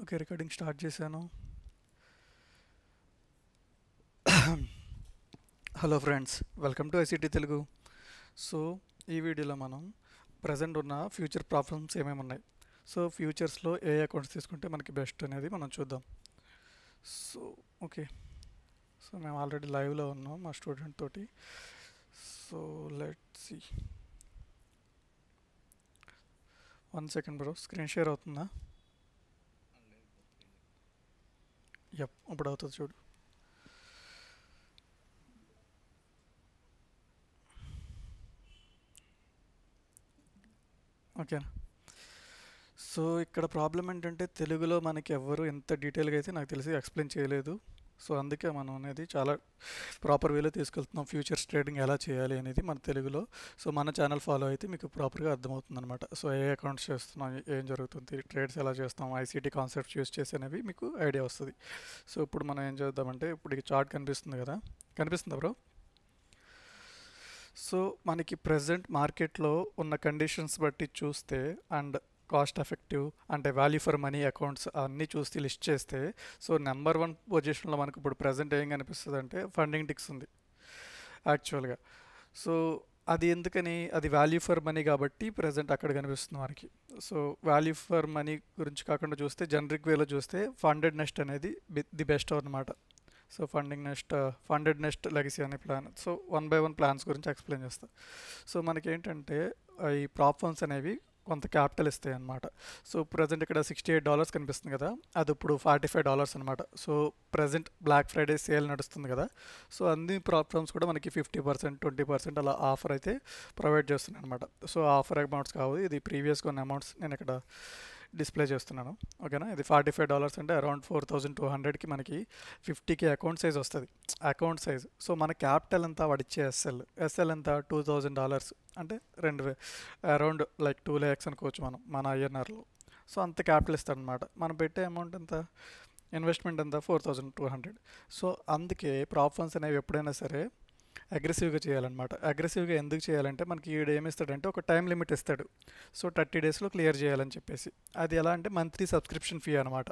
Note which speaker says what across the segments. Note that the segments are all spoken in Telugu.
Speaker 1: ఓకే, రికార్డింగ్ స్టార్ట్ చేశాను. Hello friends, welcome to ICT Telugu. So ఈ వీడియోలో మనం ప్రజెంట్ ఉన్న ఫ్యూచర్ ప్రాబ్లమ్స్ ఏమేమి ఉన్నాయి, సో ఫ్యూచర్స్లో ఏ అకౌంట్స్ తీసుకుంటే మనకి బెస్ట్ అనేది మనం చూద్దాం. సో ఓకే, సో మేము ఆల్రెడీ లైవ్లో ఉన్నాం మా స్టూడెంట్ తోటి. So let's see. 1 second bro, screen share అవుతుందా? యప్, ఇప్పుడు అవుతుంది చూడు. ఓకేనా? సో ఇక్కడ ప్రాబ్లం ఏంటంటే తెలుగులో మనకి ఎవ్వరు ఎంత డీటెయిల్గా అయితే నాకు తెలిసి ఎక్స్ప్లెయిన్ చేయలేదు. సో అందుకే మనం అనేది చాలా ప్రాపర్ వేలో తీసుకెళ్తున్నాం. ఫ్యూచర్స్ ట్రేడింగ్ ఎలా చేయాలి అనేది మన తెలుగులో. సో మన ఛానల్ ఫాలో అయితే మీకు ప్రాపర్గా అర్థమవుతుంది అనమాట. సో ఏ అకౌంట్స్ చేస్తున్నాం, ఏం జరుగుతుంది, ట్రేడ్స్ ఎలా చేస్తాం, ఐసీటీ కాన్సెప్ట్స్ యూస్ చేసి అనేవి మీకు ఐడియా వస్తుంది. సో ఇప్పుడు మనం ఏం చేద్దామంటే, ఇప్పుడు ఈ చార్ట్ కనిపిస్తుంది కదా, కనిపిస్తుందా బ్రో? సో మనకి ప్రజెంట్ మార్కెట్లో ఉన్న కండిషన్స్ బట్టి చూస్తే అండ్ కాస్ట్ ఎఫెక్టివ్ అంటే వాల్యూ ఫర్ మనీ అకౌంట్స్ అన్నీ చూసి లిస్ట్ చేస్తే, సో నెంబర్ 1 పొజిషన్లో మనకు ఇప్పుడు ప్రజెంట్ ఏం కనిపిస్తుంది అంటే ఫండింగ్ టిక్స్ ఉంది యాక్చువల్గా. సో అది ఎందుకని, అది వాల్యూ ఫర్ మనీ కాబట్టి ప్రజెంట్ అక్కడ కనిపిస్తుంది మనకి. సో వాల్యూ ఫర్ మనీ గురించి కాకుండా చూస్తే జనరిక్ వేలో చూస్తే ఫండెడ్ నెస్ట్ అనేది ది బెస్ట్ అనమాట. సో ఫండెడ్ నెస్ట్ లెగసీ అనే ప్లాన్. సో 1 by 1 ప్లాన్స్ గురించి ఎక్స్ప్లెయిన్ చేస్తా. సో మనకి ఏంటంటే ఈ ప్రాప్ ఫండ్స్ అనేవి కొంత క్యాపిటల్ ఇస్తాయి అనమాట. సో ప్రజెంట్ ఇక్కడ $68 కనిపిస్తుంది కదా, అది ఇప్పుడు $45 అనమాట. So present Black Friday sale నడుస్తుంది కదా, సో అన్ని ప్రాప్ ఫండ్స్ కూడా మనకి 50%, 20% అలా ఆఫర్ అయితే ప్రొవైడ్ చేస్తున్నాయి అనమాట. సో ఆఫర్ అమౌంట్స్ కావు, ఇది ప్రీవియస్గా ఉన్న అమౌంట్స్ నేను ఇక్కడ డిస్ప్లే చేస్తున్నాను. ఓకేనా? ఇది $45 అంటే అరౌండ్ 4200కి మనకి 50K అకౌంట్ సైజ్ వస్తుంది. Account size. సో మన క్యాపిటల్ ఎంత వాడిచ్చే ఎస్ఎల్ ఎంత $2000 అంటే అరౌండ్ లైక్ 2 lakhs అనుకోవచ్చు మనం మన ఐఎన్ఆర్లో. సో అంత క్యాపిటల్ ఇస్తాడనమాట. మనం పెట్టే అమౌంట్ ఎంత, ఇన్వెస్ట్మెంట్ ఎంత, 4200. సో అందుకే ప్రాప్ ఫండ్స్ అనేవి ఎప్పుడైనా సరే అగ్రెసివ్గా చేయాలన్నమాట. అగ్రెసివ్గా ఎందుకు చేయాలంటే మనకి ఈడు ఏమి ఇస్తాడంటే ఒక టైం లిమిట్ ఇస్తాడు. సో 30 daysలో క్లియర్ చేయాలని చెప్పేసి. అది ఎలా అంటే మంత్లీ సబ్స్క్రిప్షన్ ఫీ అనమాట.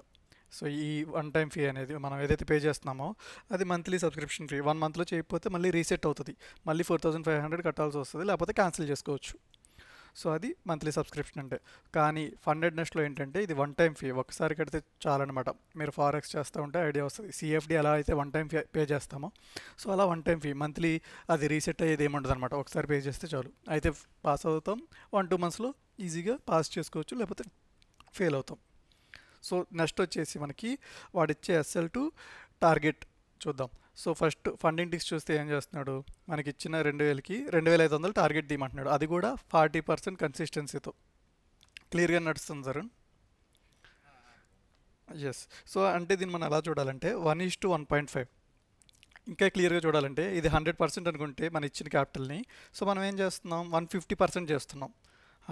Speaker 1: సో ఈ 1 time ఫీ అనేది మనం ఏదైతే పే చేస్తున్నామో అది మంత్లీ సబ్స్క్రిప్షన్ ఫీ. 1 monthలో చేయకపోతే మళ్ళీ రీసెట్ అవుతుంది, మళ్ళీ 4500 కట్టాల్సి వస్తుంది, లేకపోతే క్యాన్సిల్ చేసుకోవచ్చు. సో అది మంత్లీ సబ్స్క్రిప్షన్ అంటే. కానీ ఫండెడ్ నెస్ట్లో ఏంటంటే ఇది 1 time ఫీ, ఒకసారి కడితే చాలన్నమాట. మీరు ఫారెక్స్ చేస్తూ ఉంటే ఐడియా వస్తుంది. సిఎఫ్డి ఎలా అయితే 1 time ఫీ పే చేస్తామో, సో అలా 1 time ఫీ మంత్లీ, అది రీసెట్ అయ్యేది ఏముండదు అనమాట. ఒకసారి పే చేస్తే చాలు. అయితే పాస్ అవుతాం, 1-2 monthsలో ఈజీగా పాస్ చేసుకోవచ్చు, లేకపోతే ఫెయిల్ అవుతాం. సో నెక్స్ట్ వచ్చేసి మనకి వాడిచ్చే ఎస్ఎల్ టు టార్గెట్ చూద్దాం. సో ఫస్ట్ ఫండింగ్ టిక్స్ చూస్తే ఏం చేస్తున్నాడు, మనకి ఇచ్చిన 2000కి 2500 టార్గెట్ తీయమంటున్నాడు. అది కూడా 40% కన్సిస్టెన్సీతో. క్లియర్గా నడుస్తుంది సార్. ఎస్. సో అంటే దీన్ని మనం ఎలా చూడాలంటే 1:1.5. ఇంకా క్లియర్గా చూడాలంటే ఇది 100% అనుకుంటే మన ఇచ్చిన క్యాపిటల్ని, సో మనం ఏం చేస్తున్నాం, 150% చేస్తున్నాం.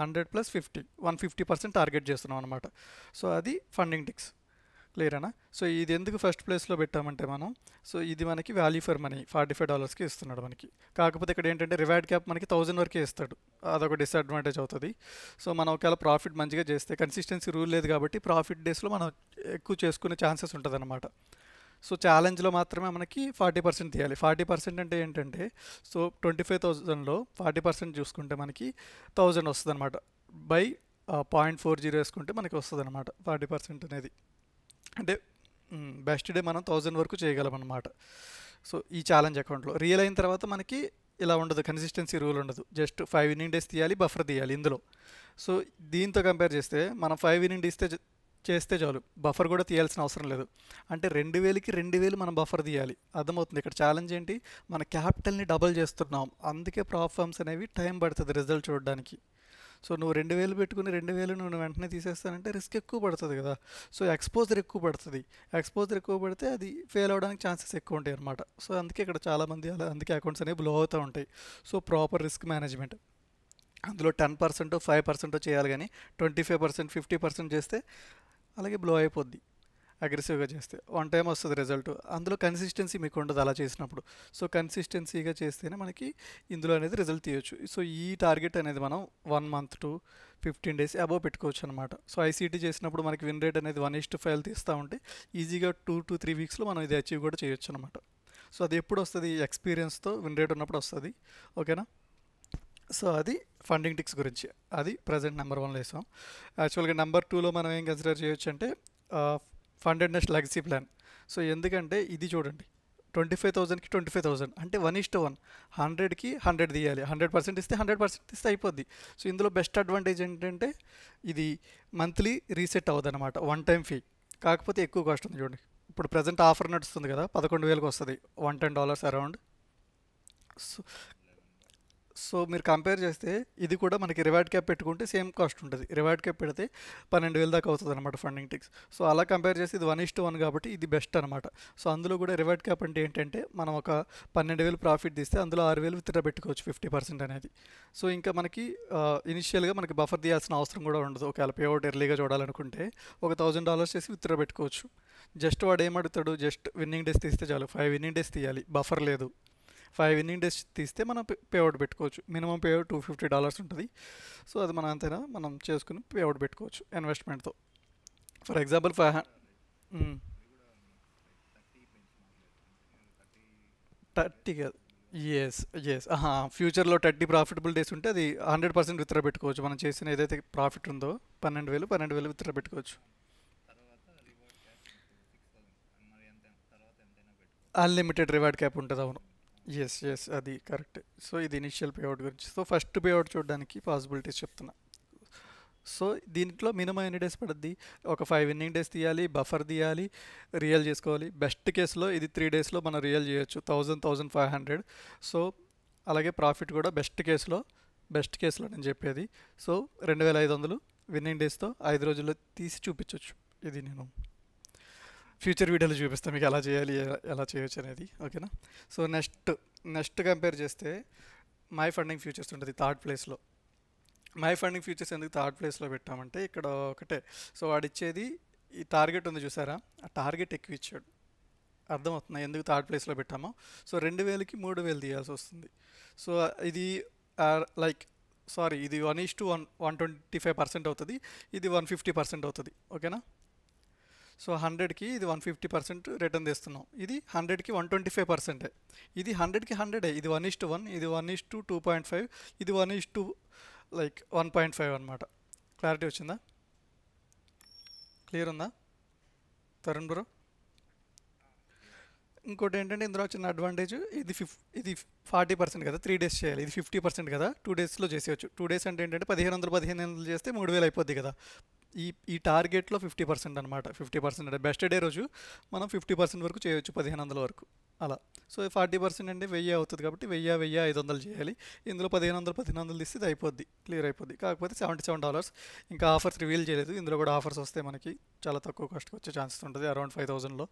Speaker 1: 100 + 50, 150% టార్గెట్ చేస్తున్నాం అనమాట. సో అది ఫండింగ్ టిక్స్. క్లియరేనా? సో ఇది ఎందుకు ఫస్ట్ ప్లేస్లో పెట్టామంటే మనం, సో ఇది మనకి వాల్యూ ఫర్ మనీ $45కి ఇస్తున్నాడు మనకి. కాకపోతే ఇక్కడ ఏంటంటే రివార్డ్ క్యాప్ మనకి 1000 వరకే ఇస్తాడు, అదొక డిసడ్వాంటేజ్ అవుతుంది. సో మనం ఒకవేళ ప్రాఫిట్ మంచిగా చేస్తే, కన్సిస్టెన్సీ రూల్ లేదు కాబట్టి ప్రాఫిట్ డేస్లో మనం ఎక్కువ చేసుకునే ఛాన్సెస్ ఉంటుంది అనమాట. సో ఛాలెంజ్లో మాత్రమే మనకి 40% తీయాలి. 40% అంటే ఏంటంటే, సో 25,000లో 40% చూసుకుంటే మనకి 1000 వస్తుంది అనమాట. బై 0.40 వేసుకుంటే మనకి వస్తుంది అనమాట 40% అనేది. అంటే బెస్ట్ డే మనం 1000 వరకు చేయగలం అనమాట. సో ఈ ఛాలెంజ్ అకౌంట్లో రియల్ అయిన తర్వాత మనకి ఇలా ఉండదు, కన్సిస్టెన్సీ రూల్ ఉండదు. జస్ట్ 5 winning days తీయాలి, బఫర్ తీయాలి ఇందులో. సో దీంతో కంపేర్ చేస్తే మనం 5 winning days చేస్తే చాలు, బఫర్ కూడా తీయాల్సిన అవసరం లేదు. అంటే 2000కి 2000 మనం బఫర్ తీయాలి. అర్థమవుతుంది ఇక్కడ ఛాలెంజ్ ఏంటి, మన క్యాపిటల్ని డబల్ చేస్తున్నాం. అందుకే ప్రాప్ ఫర్మ్స్ అనేవి టైం పడుతుంది రిజల్ట్ చూడడానికి. సో నువ్వు 2000 పెట్టుకుని 2000 నువ్వు వెంటనే తీసేస్తానంటే రిస్క్ ఎక్కువ పడుతుంది కదా. సో ఎక్స్పోజర్ ఎక్కువ పడుతుంది. ఎక్స్పోజర్ ఎక్కువ పడితే అది ఫెయిల్ అవ్వడానికి ఛాన్సెస్ ఎక్కువ ఉంటాయి అనమాట. సో అందుకే ఇక్కడ చాలామంది అలా, అందుకే అకౌంట్స్ అనేవి బ్లో అవుతూ ఉంటాయి. సో ప్రాపర్ రిస్క్ మేనేజ్మెంట్, అందులో 10%, 5% చేయాలి, కానీ 25%, 50% చేస్తే అలాగే బ్లో అయిపోద్ది. అగ్రెసివ్గా చేస్తే వన్ టైం వస్తుంది రిజల్ట్. అందులో కన్సిస్టెన్సీ మీకు ఉండదు అలా చేసినప్పుడు. సో కన్సిస్టెన్సీగా చేస్తేనే మనకి ఇందులో అనేది రిజల్ట్ తీయొచ్చు. సో ఈ టార్గెట్ అనేది మనం 1 మంత్ టు 15 డేస్ అబోవ్ పెట్టుకోవచ్చు అనమాట. సో ఐసీటీ చేసినప్పుడు మనకి విన్ రేట్ అనేది 1:5 తీస్తూ ఉంటే ఈజీగా 2 to 3 వీక్స్లో మనం ఇది అచీవ్ కూడా చేయొచ్చు అనమాట. సో అది ఎప్పుడు వస్తుంది? ఎక్స్పీరియన్స్తో విన్ రేట్ ఉన్నప్పుడు వస్తుంది. ఓకేనా? సో అది ఫండింగ్ టిక్స్ గురించి. అది ప్రజెంట్ నెంబర్ 1లో వేసాం. యాక్చువల్గా నెంబర్ 2లో మనం ఏం కన్సిడర్ చేయొచ్చు అంటే funded next legacy plan. So ఎందుకంటే ఇది చూడండి 25,000కి 25,000 అంటే 1:1, 100కి 100 తీయాలి. 100% ఇస్తే 100% ఇస్తే అయిపోద్ది. సో ఇందులో బెస్ట్ అడ్వాంటేజ్ ఏంటంటే ఇది మంత్లీ రీసెట్ అవ్వదు అనమాట, వన్ టైం ఫీ. కాకపోతే ఎక్కువ కాస్ట్ ఉంది చూడండి. ఇప్పుడు ప్రజెంట్ ఆఫర్ నడుస్తుంది కదా, 11,000కి వస్తుంది, $110 అరౌండ్. సో సో మీరు కంపేర్ చేస్తే ఇది కూడా మనకి రివార్డ్ క్యాప్ పెట్టుకుంటే సేమ్ కాస్ట్ ఉంటుంది. రివార్డ్ క్యాప్ పెడితే 12,000 దాకా అవుతుంది అనమాట ఫండింగ్ టిక్స్. సో అలా కంపేర్ చేస్తే ఇది 1:1 కాబట్టి ఇది బెస్ట్ అనమాట. సో అందులో కూడా రివార్డ్ క్యాప్ అంటే ఏంటంటే మనం ఒక 12,000 ప్రాఫిట్ తీస్తే అందులో 6,000 విత్డ్రా పెట్టుకోవచ్చు 50% అనేది. సో ఇంకా మనకి ఇనిషియల్గా మనకి బఫర్ తీయాల్సిన అవసరం కూడా ఉండదు. ఒకవేళ పేఅవుట్ ఎర్లీగా చూడాలనుకుంటే ఒక $1,000 చేసి విత్డ్రా పెట్టుకోవచ్చు. జస్ట్ వాడు ఏమడుగుతాడు, జస్ట్ విన్నింగ్ డేస్ తీస్తే చాలు, 5 విన్నింగ్ డేస్ తీయాలి, బఫర్ లేదు. 5 విన్నింగ్ డేస్ తీస్తే మనం పేఅవుట్ పెట్టుకోవచ్చు. మినిమం పేఅవుట్ $250 ఉంటుంది. సో అది మనం అంతేనా మనం చేసుకుని పేఅవుట్ పెట్టుకోవచ్చు ఇన్వెస్ట్మెంట్తో. ఫర్ ఎగ్జాంపుల్ 30 కాదు. ఎస్ ఫ్యూచర్లో 30 ప్రాఫిటబుల్ డేస్ ఉంటే అది 100% విత్డ్రా పెట్టుకోవచ్చు. మనం చేసిన ఏదైతే ప్రాఫిట్ ఉందో 12,000 విత్డ్రా పెట్టుకోవచ్చు. అన్లిమిటెడ్ రివార్డ్ క్యాప్ ఉంటుంది. అవును, ఎస్ అది కరెక్ట్. సో ఇది ఇనిషియల్ పేఅవుట్ గురించి. సో ఫస్ట్ పేఅవుట్ చూడడానికి పాసిబిలిటీస్ చెప్తున్నా. సో దీంట్లో మినిమం ఎన్ని డేస్ పడుద్ది? ఒక 5 విన్నింగ్ డేస్ తీయాలి, బఫర్ తీయాలి, రియల్ చేసుకోవాలి. బెస్ట్ కేసులో ఇది 3 డేస్లో మనం రియల్ చేయొచ్చు, 1,500. సో అలాగే ప్రాఫిట్ కూడా బెస్ట్ కేసులో నేను చెప్పేది. సో 2,500 విన్నింగ్ డేస్తో 5 రోజుల్లో తీసి చూపించవచ్చు. ఇది నేను ఫ్యూచర్ వీడియోలో చూపిస్తాను మీకు ఎలా చేయాలి, ఎలా చేయొచ్చు అనేది. ఓకేనా? సో నెక్స్ట్ కంపేర్ చేస్తే మై ఫండింగ్ ఫ్యూచర్స్ ఉంటుంది థర్డ్ ప్లేస్లో. మై ఫండింగ్ ఫ్యూచర్స్ ఎందుకు థర్డ్ ప్లేస్లో పెట్టామంటే ఇక్కడ ఒకటే. సో వాడిచ్చేది ఈ టార్గెట్ ఉంది చూసారా, ఆ టార్గెట్ ఎక్కువ ఇచ్చాడు. అర్థమవుతుంది ఎందుకు థర్డ్ ప్లేస్లో పెట్టామో. సో 2,000కి 3,000 తీయాల్సి వస్తుంది. సో ఇది లైక్ ఇది 1:1 125% అవుతుంది, ఇది 150% అవుతుంది. ఓకేనా? సో 100కి ఇది 150% రిటర్న్ తెస్తున్నాం, ఇది 100కి 125%. ఇది 100కి 100, ఇది 1:1, ఇది 1:2.5, ఇది 1:1.5 అనమాట. క్లారిటీ వచ్చిందా? క్లియర్ ఉందా తరుణ్ బ్రో? ఇంకోటి ఏంటంటే ఇందులో వచ్చిన అడ్వాంటేజ్ ఇది 40% కదా, 3 డేస్ చేయాలి. ఇది 50% కదా, 2 డేస్లో చేసేయచ్చు. 2 డేస్ అంటే ఏంటంటే 1,500 చేస్తే 3,000 అయిపోద్ది కదా. ఈ టార్గెట్లో 50% అనమాట. 50% అంటే బెస్ట్ డే రోజు మనం 50% వరకు చేయొచ్చు, 1,500 వరకు అలా. సో 40% అంటే 1,000 అవుతుంది కాబట్టి 1,500 చేయాలి. ఇందులో 1,500 తీస్తే ఇది అయిపోద్ది, క్లియర్ అయిపోద్ది. కాకపోతే $77. ఇంకా ఆఫర్స్ రివీల్ చేయలేదు. ఇందులో కూడా ఆఫర్స్ వస్తే మనకి చాలా తక్కువ కాస్ట్కి వచ్చే ఛాన్సెస్ ఉంటుంది, అరౌండ్ 5,000లో.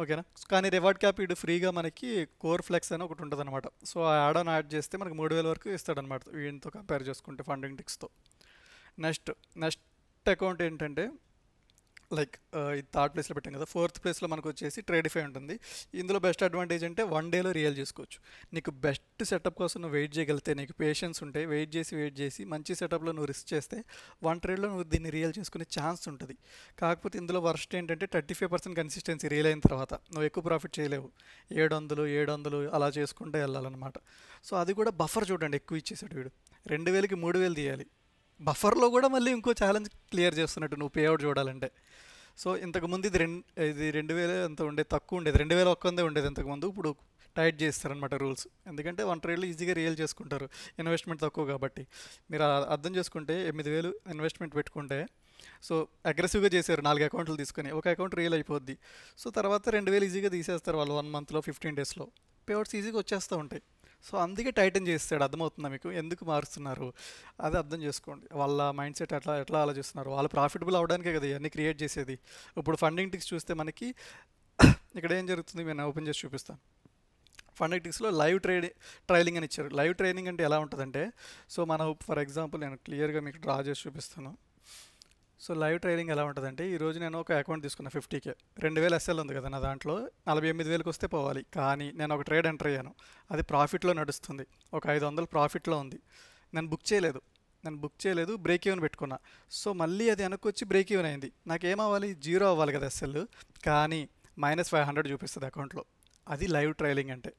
Speaker 1: ఓకేనా? కానీ రివార్డ్ క్యాప్ ఇటు ఫ్రీగా మనకి కోర్ ఫ్లెక్స్ అని ఒకటి ఉంటుంది అనమాట. సో ఆ యాడ్ యాడ్ చేస్తే మనకి 3,000 వరకు ఇస్తాడనమాట వీటితో కంపేర్ చేసుకుంటే ఫండింగ్ టిక్స్తో. నెక్స్ట్ అకౌంట్ ఏంటంటే ఇది థర్డ్ ప్లేస్లో పెట్టాం కదా, ఫోర్త్ ప్లేస్లో మనకు వచ్చేసి ట్రేడిఫై ఉంటుంది. ఇందులో బెస్ట్ అడ్వాంటేజ్ అంటే 1 డేలో రియల్ చేసుకోవచ్చు. నీకు బెస్ట్ సెటప్ కోసం నువ్వు వెయిట్ చేయగలిగితే, నీకు పేషెన్స్ ఉంటే వెయిట్ చేసి మంచి సెటప్లో నువ్వు రిస్క్ చేస్తే 1 ట్రేడ్లో నువ్వు దీన్ని రియల్ చేసుకునే ఛాన్స్ ఉంటుంది. కాకపోతే ఇందులో వర్స్ట్ ఏంటంటే 35% కన్సిస్టెన్సీ రియల్ అయిన తర్వాత నువ్వు ఎక్కువ ప్రాఫిట్ చేయలేవు. 700 అలా చేసుకుంటే వెళ్ళాలన్నమాట. సో అది కూడా బఫర్ చూడండి ఎక్కువ ఇచ్చేసాడు వీడు, 2,000కి 3,000 తీయాలి. బఫర్లో కూడా మళ్ళీ ఇంకో ఛాలెంజ్ క్లియర్ చేస్తున్నట్టు నువ్వు పేఅవుట్ చూడాలంటే. సో ఇంతకుముందు ఇది 2,000 ఎంత ఉండేది, తక్కువ ఉండేది, 2,000 ఉండేది ఇంతకుముందు. ఇప్పుడు టైట్ చేస్తారనమాట రూల్స్. ఎందుకంటే 1 ట్రేడ్లో ఈజీగా రియల్ చేసుకుంటారు, ఇన్వెస్ట్మెంట్ తక్కువ కాబట్టి. మీరు అర్థం చేసుకుంటే 8,000 ఇన్వెస్ట్మెంట్ పెట్టుకుంటే, సో అగ్రెసివ్గా చేశారు 4 అకౌంట్లు తీసుకొని, ఒక అకౌంట్ రియల్ అయిపోద్ది. సో తర్వాత 2,000 ఈజీగా తీసేస్తారు వాళ్ళు 1 మంత్లో 15 డేస్లో. పేఅవుట్స్ ఈజీగా వచ్చేస్తూ ఉంటాయి. సో అందుకే టైటన్ చేస్తాడు. అర్థమవుతుందా మీకు ఎందుకు మారుస్తున్నారు? అది అర్థం చేసుకోండి. వాళ్ళ మైండ్ సెట్ ఎట్లా ఆలోచిస్తున్నారు. వాళ్ళు ప్రాఫిటబుల్ అవడానికే కదా ఇవన్నీ క్రియేట్ చేసేది. ఇప్పుడు ఫండింగ్ టిక్స్ చూస్తే మనకి ఇక్కడ ఏం జరుగుతుంది, నేను ఓపెన్ చేసి చూపిస్తాను. ఫండింగ్ టిక్స్లో లైవ్ ట్రైలింగ్ అని ఇచ్చారు. లైవ్ ట్రైనింగ్ అంటే ఎలా ఉంటుందంటే, సో మనం ఫర్ ఎగ్జాంపుల్ నేను క్లియర్గా మీకు డ్రా చేసి చూపిస్తాను. సో లైవ్ ట్రైలింగ్ ఎలా ఉంటుందంటే ఈరోజు నేను ఒక అకౌంట్ తీసుకున్నా 50K, 2000 ఎస్ఎల్ ఉంది కదా నా దాంట్లో, 48,000కి వస్తే పోవాలి. కానీ నేను ఒక ట్రేడ్ ఎంటర్ అయ్యాను, అది ప్రాఫిట్లో నడుస్తుంది, ఒక 500 ప్రాఫిట్లో ఉంది. నేను బుక్ చేయలేదు, బ్రేక్ ఈవెన్ పెట్టుకున్నా. సో మళ్ళీ అది వెనక్కి బ్రేక్ ఈవెన్ అయింది. నాకేమవ్వాలి, జీరో అవ్వాలి కదా ఎస్ఎల్, కానీ -500 చూపిస్తుంది అకౌంట్లో. అది లైవ్ ట్రైలింగ్ అంటే.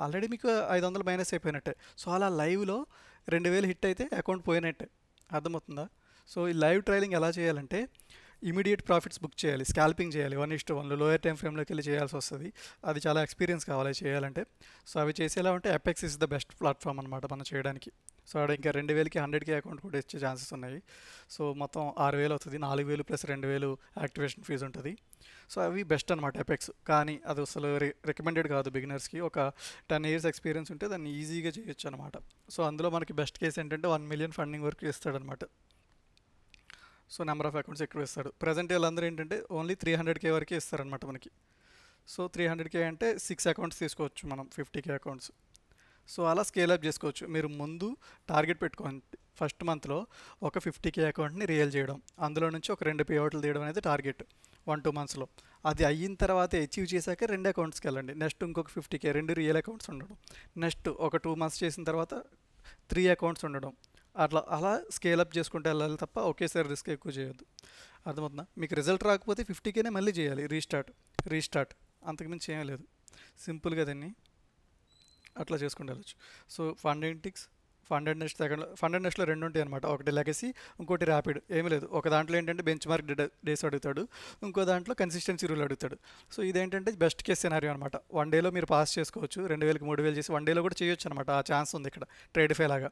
Speaker 1: ఆల్రెడీ మీకు 500 మైనస్ అయిపోయినట్టే. సో అలా లైవ్లో 2000 హిట్ అయితే అకౌంట్ పోయినట్టే. అర్థమవుతుందా? సో ఈ లైవ్ ట్రైలింగ్ ఎలా చేయాలంటే ఇమీడియట్ ప్రాఫిట్స్ బుక్ చేయాలి, స్కాల్పింగ్ చేయాలి, 1:1 లోయర్ టైం ఫ్రేమ్లోకి వెళ్ళి చేయాల్సి వస్తుంది. అది చాలా ఎక్స్పీరియన్స్ కావాలి చేయాలంటే. సో అవి చేసేలా ఉంటే apex is the best platform అనమాట మనం చేయడానికి. సో ఆడ ఇంకా 2000కి 100K అకౌంట్ కూడా ఇచ్చే ఛాన్సెస్ ఉన్నాయి. సో మొత్తం 6,000 అవుతుంది, 4,000 ప్లస్ 2,000 యాక్టివేషన్ ఫీజు ఉంటుంది. సో అవి బెస్ట్ అనమాట ఎపెక్స్. కానీ అది అసలు రికమెండెడ్ కాదు బిగినర్స్కి. ఒక 10 years ఎక్స్పీరియన్స్ ఉంటే దాన్ని ఈజీగా చేయొచ్చు అనమాట. సో అందులో మనకి బెస్ట్ కేసు ఏంటంటే 1 million ఫండింగ్ వరకు ఇస్తాడనమాట. సో నెంబర్ ఆఫ్ అకౌంట్స్ ఎక్కువ ఇస్తాడు. ప్రజెంట్ వీళ్ళందరూ ఏంటంటే ఓన్లీ 300K వరకే ఇస్తారనమాట మనకి. సో 300K అంటే 6 అకౌంట్స్ తీసుకోవచ్చు మనం, 50K అకౌంట్స్. సో అలా స్కేల్ అప్ చేసుకోవచ్చు. మీరు ముందు టార్గెట్ పెట్టుకోండి, ఫస్ట్ మంత్లో ఒక 50K అకౌంట్ని రియల్ చేయడం, అందులో నుంచి ఒక 2 పేఅవుట్లు తీయడం అనేది టార్గెట్ 1-2 monthsలో. అది అయిన తర్వాత అచీవ్ చేశాక 2 అకౌంట్స్కి వెళ్ళండి. నెక్స్ట్ ఇంకొక 50K, 2 రియల్ అకౌంట్స్ ఉండడం. నెక్స్ట్ ఒక 2 months చేసిన తర్వాత 3 అకౌంట్స్ ఉండడం. అలా స్కేలప్ చేసుకుంటూ వెళ్ళాలి తప్ప ఒకేసారి రిస్క్ ఎక్కువ చేయొద్దు. అర్థమవుతుందా? మీకు రిజల్ట్ రాకపోతే 50Kనే మళ్ళీ చేయాలి, రీస్టార్ట్, అంతకుమించి ఏమీ లేదు. సింపుల్గా దాన్ని అట్లా చేసుకుంటూ వెళ్ళచ్చు. సో ఫండెడ్ నెస్ట్లో 2 ఉంటాయి అనమాట. ఒకటి లెగసీ, ఇంకోటి ర్యాపిడ్. ఏమీ లేదు, ఒక దాంట్లో ఏంటంటే బెంచ్ మార్క్ డేస్ అడుగుతాడు, ఇంకో దాంట్లో కన్సిస్టెన్సీ రూల్ అడుగుతాడు. సో ఇదేంటంటే బెస్ట్ కేస్ సినారియో అనమాట. 1 dayలో మీరు పాస్ చేసుకోవచ్చు, 2,000కి 3,000 చేసి 1 dayలో కూడా చేయొచ్చు అనమాట. ఆ ఛాన్స్ ఉంది ఇక్కడ ట్రేడిఫై లాగా.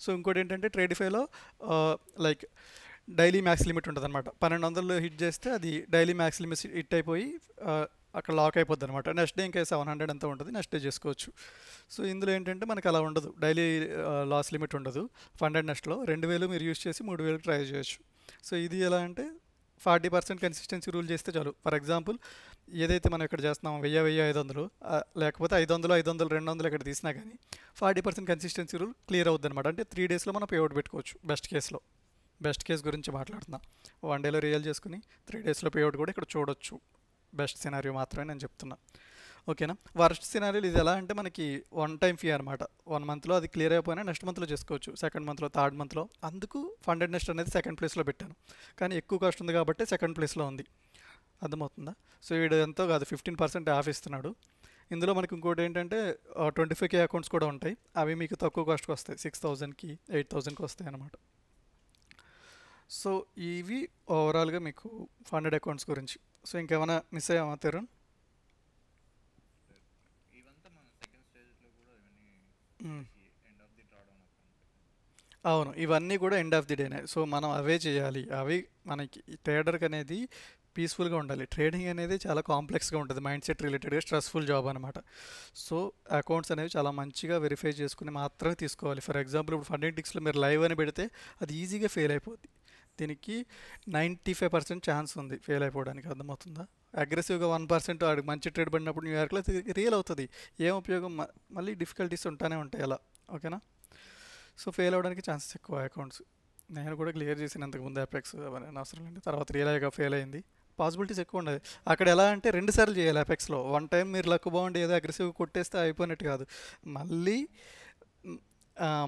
Speaker 1: సో ఇంకోటి ఏంటంటే ట్రేడిఫైలో లైక్ డైలీ మ్యాక్స్ లిమిట్ ఉంటుంది అనమాట. 1200 హిట్ చేస్తే అది డైలీ మ్యాక్స్ లిమిట్ హిట్ అయిపోయి అక్కడ లాక్ అయిపోద్ది అనమాట. నెక్స్ట్ డే ఇంకా 700 ఎంత ఉంటుంది, నెక్స్ట్ డే చేసుకోవచ్చు. సో ఇందులో ఏంటంటే మనకు అలా ఉండదు, డైలీ లాస్ లిమిట్ ఉండదు. ఫండెడ్ నెస్ట్లో 2,000 మీరు యూస్ చేసి 3,000 ట్రై చేయొచ్చు. సో ఇది ఎలా అంటే 40% కన్సిస్టెన్సీ రూల్ చేస్తే చాలు. ఫర్ ఎగ్జాంపుల్ ఏదైతే మనం ఇక్కడ చేస్తున్నాం 1000, లేకపోతే 500, 200 ఇక్కడ తీసినా కానీ 40% కన్సిస్టెన్సీ రూల్ క్లియర్ అవుద్ది అనమాట. అంటే 3 daysలో మనం పేఅవుట్ పెట్టుకోవచ్చు. బెస్ట్ కేస్ గురించి మాట్లాడుతున్నా. 1 dayలో రియల్ చేసుకుని 3 daysలో పేఅవుట్ కూడా ఇక్కడ చూడొచ్చు. బెస్ట్ సినారియో మాత్రమే నేను చెప్తున్నా, ఓకేనా? వర్స్ట్ సినారియోలు ఇది ఎలా అంటే మనకి 1 time ఫీ అనమాట. 1 monthలో అది క్లియర్ అయిపోయినా నెక్స్ట్ మంత్లో చేసుకోవచ్చు, 2nd monthలో, 3rd monthలో. అందుకు ఫండెడ్ నెస్ట్ అనేది 2nd placeలో పెట్టాను. కానీ ఎక్కువ కాస్ట్ ఉంది కాబట్టి 2nd placeలో ఉంది. అర్థమవుతుందా? సో వీడు ఎంతో కాదు 15% ఆఫ్ ఇస్తున్నాడు. ఇందులో మనకి ఇంకోటి ఏంటంటే 25K అకౌంట్స్ కూడా ఉంటాయి. అవి మీకు తక్కువ కాస్ట్కి వస్తాయి, 6,000కి 8,000కి వస్తాయి అన్నమాట. సో ఇవి ఓవరాల్గా మీకు ఫండెడ్ అకౌంట్స్ గురించి. సో ఇంకేమైనా మిస్ అయ్యామా తరుణ్? అవును, ఇవన్నీ కూడా ఎండ్ ఆఫ్ ది డేనే. సో మనం అవే చేయాలి. అవి మనకి ట్రేడర్కి అనేది పీస్ఫుల్గా ఉండాలి. ట్రేడింగ్ అనేది చాలా కాంప్లెక్స్గా ఉంటుంది, మైండ్ సెట్ రిలేటెడ్గా స్ట్రెస్ఫుల్ జాబ్ అనమాట. సో అకౌంట్స్ అనేవి చాలా మంచిగా వెరిఫై చేసుకుని మాత్రమే తీసుకోవాలి. ఫర్ ఎగ్జాంపుల్ ఇప్పుడు ఫండెంటిక్స్లో మీరు లైవ్ అని పెడితే అది ఈజీగా ఫెయిల్ అయిపోద్ది. దీనికి 95% ఛాన్స్ ఉంది ఫెయిల్ అయిపోవడానికి. అర్థమవుతుందా? అగ్రెసివ్గా 1% ఆడికి మంచి ట్రేడ్ పడినప్పుడు న్యూయార్క్లో రియల్ అవుతుంది. ఏం ఉపయోగం? మళ్ళీ డిఫికల్టీస్ ఉంటానే ఉంటాయి అలా, ఓకేనా? సో ఫెయిల్ అవ్వడానికి ఛాన్సెస్ ఎక్కువ అకౌంట్స్. నేను కూడా క్లియర్ చేసిన అంతకుముందు అపెక్స్ అవన్నీ అవసరం లేదు. తర్వాత రియల్ అయ్యాక ఫెయిల్ అయింది, పాసిబిలిటీస్ ఎక్కువ ఉండదు. అక్కడ ఎలా అంటే 2 సార్లు చేయాలి అపెక్స్లో. 1 time మీరు లక్ బాగుండి ఏదో అగ్రెసివ్గా కొట్టేస్తే అయిపోయినట్టు కాదు,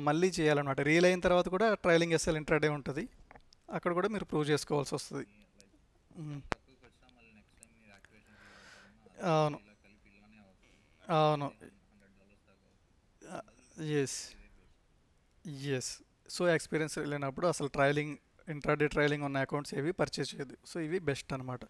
Speaker 1: మళ్ళీ చేయాలన్నమాట. రియల్ అయిన తర్వాత కూడా ట్రైలింగ్ ఎస్ఎల్ ఇంట్రాడే ఉంటుంది, అక్కడ కూడా మీరు ప్రూవ్ చేసుకోవాల్సి వస్తుంది. అవును, అవును, ఎస్, ఎస్. సో ఎక్స్పీరియన్స్ లేనప్పుడు అసలు ఇంట్రాడే ట్రైలింగ్ ఉన్న అకౌంట్స్ ఏవి పర్చేస్ చేయదు. సో ఇవి బెస్ట్ అనమాట.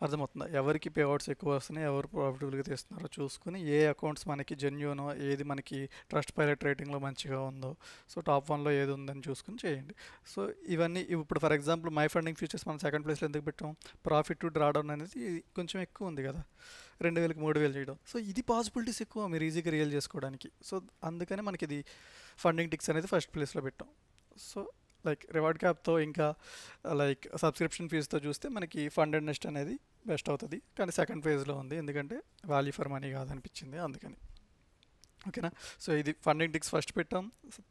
Speaker 1: అర్థమవుతుందా? ఎవరికి పేఅవుట్స్ ఎక్కువ వస్తున్నాయి, ఎవరు ప్రాఫిటబుల్గా తీస్తున్నారో చూసుకుని ఏ అకౌంట్స్ మనకి జెన్యూనో, ఏది మనకి ట్రస్ట్ పైలట్ రేటింగ్లో మంచిగా ఉందో, సో టాప్ 1లో ఏది ఉందని చూసుకుని చేయండి. సో ఇవన్నీ ఇప్పుడు for example my funded futures మనం 2nd placeలో ఎందుకు పెట్టాం? ప్రాఫిట్ టు డ్రాడౌన్ అనేది కొంచెం ఎక్కువ ఉంది కదా, 2,000కి 3,000 చేయడం. సో ఇది పాసిబిలిటీస్ ఎక్కువ మీరు ఈజీగా రియల్ చేసుకోవడానికి. సో అందుకని మనకి ఇది ఫండింగ్ టిక్స్ అనేది 1st placeలో పెట్టాం. సో లైక్ రివార్డ్ క్యాప్తో ఇంకా లైక్ సబ్స్క్రిప్షన్ ఫీజుతో చూస్తే మనకి ఫండెడ్ నెస్ట్ అనేది బెస్ట్ అవుతుంది. కానీ 2nd phase ఉంది, ఎందుకంటే వాల్యూ ఫర్ మనీ కాదనిపించింది అందుకని. ఓకేనా. సో ఇది ఫండింగ్ టిక్స్ ఫస్ట్ పెట్టాం,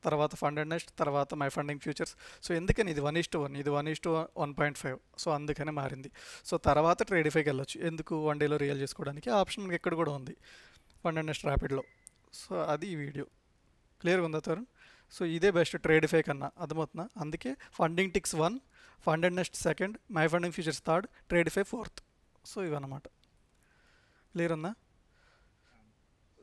Speaker 1: తర్వాత ఫండ్ అండ్ నెక్స్ట్, తర్వాత మై ఫండింగ్ ఫ్యూచర్స్. సో ఎందుకని ఇది 1:1, ఇది 1:1.5, సో అందుకనే మారింది. సో తర్వాత ట్రేడిఫైకి వెళ్ళొచ్చు, ఎందుకు 1 డేలో రియల్ చేసుకోవడానికి ఆప్షన్ మనకి ఎక్కడ కూడా ఉంది ఫండ్ అండ్ నెక్స్ట్ ర్యాపిడ్లో. సో అది ఈ వీడియో క్లియర్గా ఉందా తరుణ్? సో ఇదే బెస్ట్ ట్రేడిఫై కన్నా, అర్థమవుతుందా? అందుకే funding ticks 1, FundedNext second, my funded futures third, Tradeify fourth. So ఇవన్నమాట. క్లియర్ ఉందా?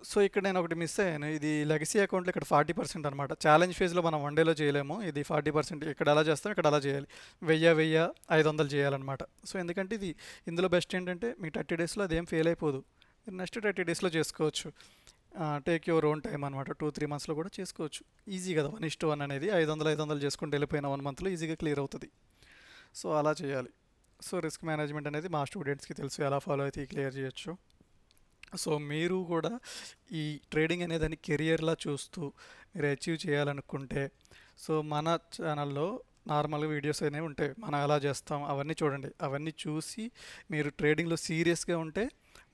Speaker 1: సో ఇక్కడ నేను ఒకటి మిస్ అయ్యాను, ఇది లెగసీ అకౌంట్లో ఇక్కడ 40% అనమాట. ఛాలెంజ్ ఫేజ్లో మనం 1 డేలో చేయలేము, ఇది 40%. ఇక్కడ అలా చేస్తాం, ఇక్కడ అలా చేయాలి. 1000, 500 చేయాలన్నమాట. సో ఎందుకంటే ఇది ఇందులో బెస్ట్ ఏంటంటే మీ 30 డేస్లో అదేం ఫెయిల్ అయిపోదు, నెక్స్ట్ 30 డేస్లో చేసుకోవచ్చు. టేక్ యువర్ ఓన్ టైం అనమాట. 2-3 మంత్స్లో కూడా చేసుకోవచ్చు. ఈజీ కదా 1:1 అనేది. 500 చేసుకుంటూ వెళ్ళిపోయిన 1 మంత్లో ఈజీగా క్లియర్ అవుతుంది. సో అలా చేయాలి. సో రిస్క్ మేనేజ్మెంట్ అనేది మా స్టూడెంట్స్కి తెలుసు, ఎలా ఫాలో అయితే క్లియర్ చేయొచ్చు. సో మీరు కూడా ఈ ట్రేడింగ్ అనేదాన్ని కెరియర్లా చూస్తూ మీరు అచీవ్ చేయాలనుకుంటే, సో మన ఛానల్లో నార్మల్గా వీడియోస్ అనేవి ఉంటాయి, మనం ఎలా చేస్తాం అవన్నీ చూడండి. అవన్నీ చూసి మీరు ట్రేడింగ్లో సీరియస్గా ఉంటే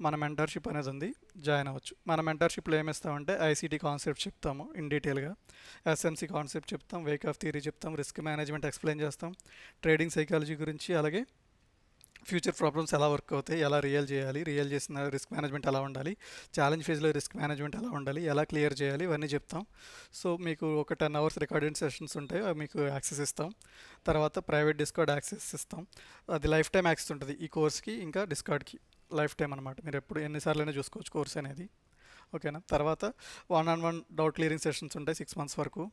Speaker 1: మన మెంటర్షిప్ అనేది ఉంది, జాయిన్ అవ్వచ్చు. మన మెంటర్షిప్లో ఏమిస్తామంటే ఐసీటీ కాన్సెప్ట్ చెప్తాము ఇన్ డీటెయిల్గా, ఎస్ఎంసీ కాన్సెప్ట్ చెప్తాం, వేక్ ఆఫ్ థియరీ చెప్తాం, రిస్క్ మేనేజ్మెంట్ ఎక్స్ప్లెయిన్ చేస్తాం, ట్రేడింగ్ సైకాలజీ గురించి, అలాగే ఫ్యూచర్ ప్రాబ్లమ్స్ ఎలా వర్క్ అవుతాయి, ఎలా రియల్ చేయాలి, రియల్ చేసిన రిస్క్ మేనేజ్మెంట్ ఎలా ఉండాలి, ఛాలెంజ్ ఫేజ్లో రిస్క్ మేనేజ్మెంట్ ఎలా ఉండాలి, ఎలా క్లియర్ చేయాలి, ఇవన్నీ చెప్తాం. సో మీకు ఒక 10 అవర్స్ రికార్డెడ్ సెషన్స్ ఉంటాయి, అవి మీకు యాక్సెస్ ఇస్తాం. తర్వాత ప్రైవేట్ డిస్కార్డ్ యాక్సెస్ ఇస్తాం, అది లైఫ్ టైం యాక్సెస్ ఉంటుంది ఈ కోర్స్కి ఇంకా డిస్కార్డ్కి, లైఫ్ టైం అనమాట. మీరు ఎప్పుడు ఎన్నిసార్లైనా చూసుకోవచ్చు కోర్స్ అనేది, ఓకేనా. తర్వాత 1-on-1 డౌట్ క్లియరింగ్ సెషన్స్ ఉంటాయి 6 మంత్స్ వరకు.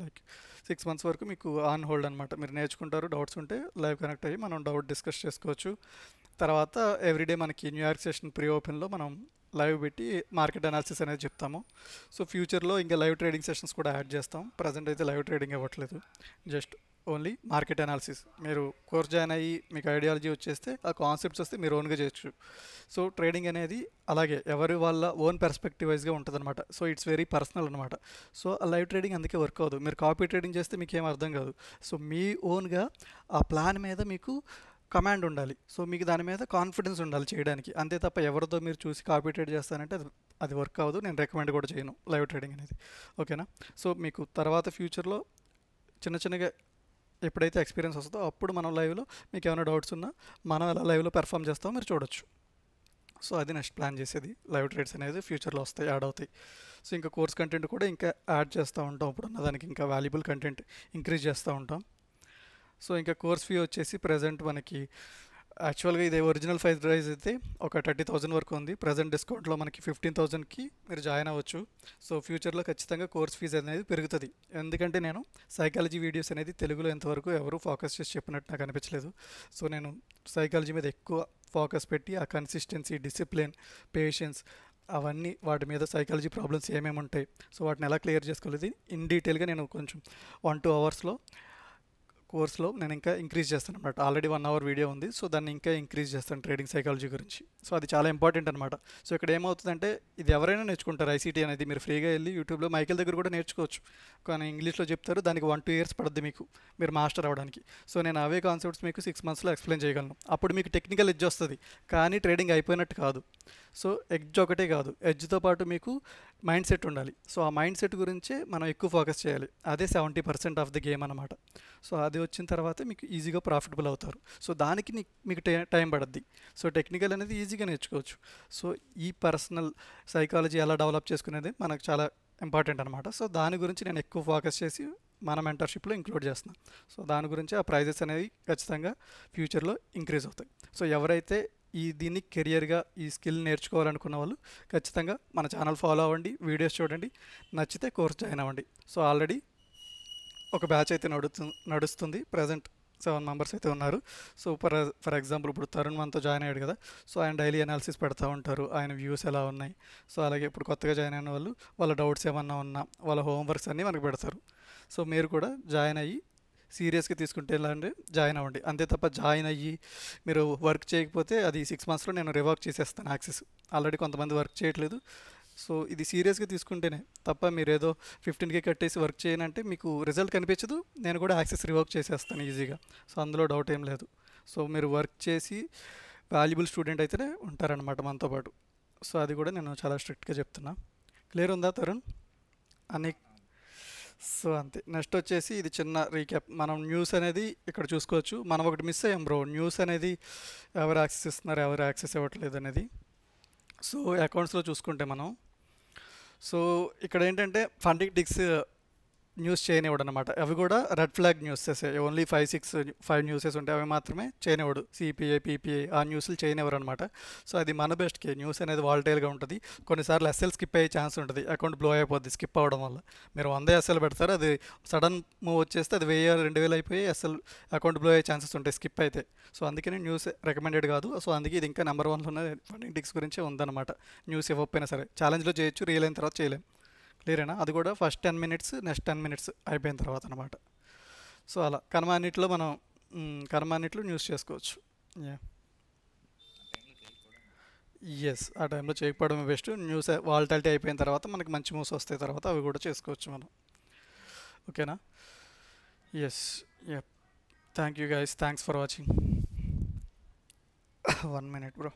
Speaker 1: లైక్ 6 మంత్స్ వరకు మీకు ఆన్ హోల్డ్ అనమాట, మీరు నేర్చుకుంటారు, డౌట్స్ ఉంటే లైవ్ కనెక్ట్ అయ్యి మనం డౌట్ డిస్కస్ చేసుకోవచ్చు. తర్వాత ఎవ్రీడే మనకి న్యూయార్క్ సెషన్ ప్రీ ఓపెన్లో మనం లైవ్ పెట్టి మార్కెట్ అనాలిసిస్ అనేది చెప్తాము. సో ఫ్యూచర్లో ఇంకా లైవ్ ట్రేడింగ్ సెషన్స్ కూడా యాడ్ చేస్తాం. ప్రజెంట్ అయితే లైవ్ ట్రేడింగ్ ఇవ్వట్లేదు, జస్ట్ ఓన్లీ మార్కెట్ అనాలిసిస్. మీరు కోర్స్ జాయిన్ అయ్యి మీకు ఐడియాలజీ వచ్చేస్తే, ఆ కాన్సెప్ట్స్ వస్తే మీరు ఓన్గా చేయొచ్చు. సో ట్రేడింగ్ అనేది అలాగే ఎవరి వాళ్ళ ఓన్ పర్స్పెక్టివ్ వైజ్గా ఉంటుంది అనమాట. సో ఇట్స్ వెరీ పర్సనల్ అనమాట. సో ఆ లైవ్ ట్రేడింగ్ అందుకే వర్క్ అవ్వదు. మీరు కాపీ ట్రేడింగ్ చేస్తే మీకు ఏం అర్థం కాదు. సో మీ ఓన్గా ఆ ప్లాన్ మీద మీకు కమాండ్ ఉండాలి. సో మీకు దాని మీద కాన్ఫిడెన్స్ ఉండాలి చేయడానికి, అంతే తప్ప ఎవరితో మీరు చూసి కాపీ ట్రేడ్ చేస్తానంటే అది వర్క్ అవ్వదు. నేను రికమెండ్ కూడా చేయను లైవ్ ట్రేడింగ్ అనేది, ఓకేనా. సో మీకు తర్వాత ఫ్యూచర్లో చిన్నగా ఎప్పుడైతే ఎక్స్పీరియన్స్ వస్తుందో అప్పుడు మనం లైవ్లో మీకు ఏమైనా డౌట్స్ ఉన్నా మనం ఎలా లైవ్లో పెర్ఫామ్ చేస్తామో మీరు చూడొచ్చు. సో అది నెక్స్ట్ ప్లాన్ చేసేది, లైవ్ ట్రేడ్స్ అనేది ఫ్యూచర్లో వస్తాయి, యాడ్ అవుతాయి. సో ఇంకా కోర్స్ కంటెంట్ కూడా ఇంకా యాడ్ చేస్తూ ఉంటాం, ఇప్పుడు ఉన్నదానికి ఇంకా వాల్యుబుల్ కంటెంట్ ఇంక్రీజ్ చేస్తూ ఉంటాం. సో ఇంకా కోర్స్ ఫీ వచ్చేసి ప్రజెంట్ మనకి యాక్చువల్గా ఇది ఒరిజినల్ ప్రైస్ అయితే ఒక 30,000 వరకు ఉంది. ప్రజెంట్ డిస్కౌంట్లో మనకి 15,000కి మీరు జాయిన్ అవ్వచ్చు. సో ఫ్యూచర్లో ఖచ్చితంగా కోర్స్ ఫీజు అనేది పెరుగుతుంది, ఎందుకంటే నేను సైకాలజీ వీడియోస్ అనేది తెలుగులో ఎంతవరకు ఎవరు ఫోకస్ చేసి చెప్పినట్టు నాకు అనిపించలేదు. సో నేను సైకాలజీ మీద ఎక్కువ ఫోకస్ పెట్టి ఆ కన్సిస్టెన్సీ, డిసిప్లిన్, పేషెన్స్ అవన్నీ వాటి మీద సైకాలజీ ప్రాబ్లమ్స్ ఏమేమి ఉంటాయి, సో వాటిని ఎలా క్లియర్ చేసుకోలేదు ఇన్ డీటెయిల్గా నేను కొంచెం 1-2 అవర్స్లో కోర్స్లో నేను ఇంకా ఇంక్రీజ్ చేస్తాను అనమాట. ఆల్రెడీ 1 అవర్ వీడియో ఉంది, సో దాన్ని ఇంకా ఇంక్రీజ్ చేస్తాను ట్రేడింగ్ సైకాలజీ గురించి. సో అది చాలా ఇంపార్టెంట్ అనమాట. సో ఇక్కడ ఏమవుతుందంటే ఇది ఎవరైనా నేర్చుకుంటారు ఐసీటీ అనేది, మీరు ఫ్రీగా వెళ్ళి యూట్యూబ్లో మైకేల్ దగ్గర కూడా నేర్చుకోవచ్చు, కానీ ఇంగ్లీష్లో చెప్తారు, దానికి 1-2 ఇయర్స్ పడుద్ది మీకు మీరు మాస్టర్ అవ్వడానికి. సో నేను అవే కాన్సెప్ట్స్ మీకు 6 మంత్స్లో ఎక్స్ప్లెయిన్ చేయగలను, అప్పుడు మీకు టెక్నికల్ ఎడ్జ్ వస్తుంది, కానీ ట్రేడింగ్ అయిపోయినట్టు కాదు. సో ఎడ్జ్ ఒకటే కాదు, ఎడ్జ్తో పాటు మీకు మైండ్ సెట్ ఉండాలి. సో ఆ మైండ్ సెట్ గురించే మనం ఎక్కువ ఫోకస్ చేయాలి, అదే 70% ఆఫ్ ది గేమ్ అనమాట. సో అది వచ్చిన తర్వాత మీకు ఈజీగా ప్రాఫిటబుల్ అవుతారు. సో దానికి మీకు టైం పడుద్ది. సో టెక్నికల్ అనేది ఈజీగా నేర్చుకోవచ్చు. సో ఈ పర్సనల్ సైకాలజీ ఎలా డెవలప్ చేసుకునేది మనకు చాలా ఇంపార్టెంట్ అనమాట. సో దాని గురించి నేను ఎక్కువ ఫోకస్ చేసి మన మెంటర్షిప్లో ఇంక్లూడ్ చేస్తున్నాను. సో దాని గురించి ఆ ప్రైజెస్ అనేవి ఖచ్చితంగా ఫ్యూచర్లో ఇంక్రీజ్ అవుతాయి. సో ఎవరైతే దీన్ని కెరియర్గా ఈ స్కిల్ నేర్చుకోవాలనుకున్న వాళ్ళు ఖచ్చితంగా మన ఛానల్ ఫాలో అవ్వండి, వీడియోస్ చూడండి, నచ్చితే కోర్స్ జాయిన్ అవ్వండి. సో ఆల్రెడీ ఒక బ్యాచ్ అయితే నడుస్తుంది, ప్రజెంట్ 7 మెంబర్స్ అయితే ఉన్నారు. సో ఫర్ ఎగ్జాంపుల్ ఇప్పుడు తరుణ్ మనతో జాయిన్ అయ్యాడు కదా, సో ఆయన డైలీ అనాలిసిస్ పెడతా ఉంటారు, ఆయన వ్యూస్ ఎలా ఉన్నాయి. సో అలాగే ఇప్పుడు కొత్తగా జాయిన్ అయిన వాళ్ళు వాళ్ళ డౌట్స్ ఏమన్నా ఉన్నా వాళ్ళ హోంవర్క్స్ అన్నీ మనకు పెడతారు. సో మీరు కూడా జాయిన్ అయ్యి సీరియస్గా తీసుకుంటే ఎలా అంటే జాయిన్ అవ్వండి, అంతే తప్ప జాయిన్ అయ్యి మీరు వర్క్ చేయకపోతే అది 6 మంత్స్లో నేను రివర్క్ చేసేస్తాను యాక్సెస్. ఆల్రెడీ కొంతమంది వర్క్ చేయట్లేదు. సో ఇది సీరియస్గా తీసుకుంటేనే తప్ప మీరు ఏదో 15K కట్టేసి వర్క్ చేయనంటే మీకు రిజల్ట్ కనిపించదు, నేను కూడా యాక్సెస్ రివర్క్ చేసేస్తాను ఈజీగా. సో అందులో డౌట్ ఏం లేదు. సో మీరు వర్క్ చేసి వాల్యుబుల్ స్టూడెంట్ అయితేనే ఉంటారనమాట మనతో పాటు. సో అది కూడా నేను చాలా స్ట్రిక్ట్గా చెప్తున్నా. క్లియర్ ఉందా తరుణ్? అని సో అంతే. నెక్స్ట్ వచ్చేసి ఇది చిన్న రీక్యాప్. మనం న్యూస్ అనేది ఇక్కడ చూసుకోవచ్చు. మనం ఒకటి మిస్ అయ్యాం బ్రో. న్యూస్ అనేది ఎవరు యాక్సెస్ ఇస్తున్నారు, ఎవరు యాక్సెస్ ఇవ్వట్లేదు అనేది. సో అకౌంట్స్లో చూసుకుంటే మనం, సో ఇక్కడ ఏంటంటే ఫండింగ్ టిక్స్ న్యూస్ చేయనివ్వడు అనమాట. అవి కూడా red flag newses. Only 5 newses ఉంటాయి, అవి మాత్రమే చేయనివ్వడు. సిపిఐ, పీపీఐ ఆ న్యూస్లు చేయనివ్వరు అనమాట. సో అది మన బెస్ట్కి. న్యూస్ అనేది వాలటైల్గా ఉంటుంది. కొన్నిసార్లు ఎస్ఎల్ స్కిప్ అయ్యే ఛాన్స్ ఉంటుంది, అకౌంట్ బ్లో అయిపోద్ది స్కిప్ అవ్వడం వల్ల. మీరు 100 ఎస్ఎల్ పెడతారు, అది సడన్ మూవ్ వచ్చేస్తే అది 1000-2000 అయిపోయి ఎస్ఎల్ అకౌంట్ బ్లో అయ్యే ఛాన్సెస్ ఉంటాయి స్కిప్ అయితే. సో అందుకని న్యూస్ రికమెండెడ్ కాదు. సో అందుకే ఇది ఇంకా నెంబర్ 1లోనే ఫండింగ్ టిక్స్ గురించే ఉందన్నమాట. న్యూస్ ఇవ్వకపోయినా సరే ఛాలెంజ్లో చేయొచ్చు, రియల్ అయిన తర్వాత చేయలేం. క్లియరేనా? అది కూడా ఫస్ట్ 10 మినిట్స్, నెక్స్ట్ 10 మినిట్స్ అయిపోయిన తర్వాత అనమాట. సో అలా కర్మానిట్లో మనం కర్మానిట్లో న్యూస్ చేసుకోవచ్చు. ఎస్, ఆ టైంలో చేయకపోవడమే బెస్ట్. న్యూస్ వాలటాలిటీ అయిపోయిన తర్వాత మనకి మంచి మూవ్స్ వస్తాయి తర్వాత, అవి కూడా చేసుకోవచ్చు మనం. ఓకేనా? Yes. Yup. Thank you guys, thanks for watching. 1 minute bro.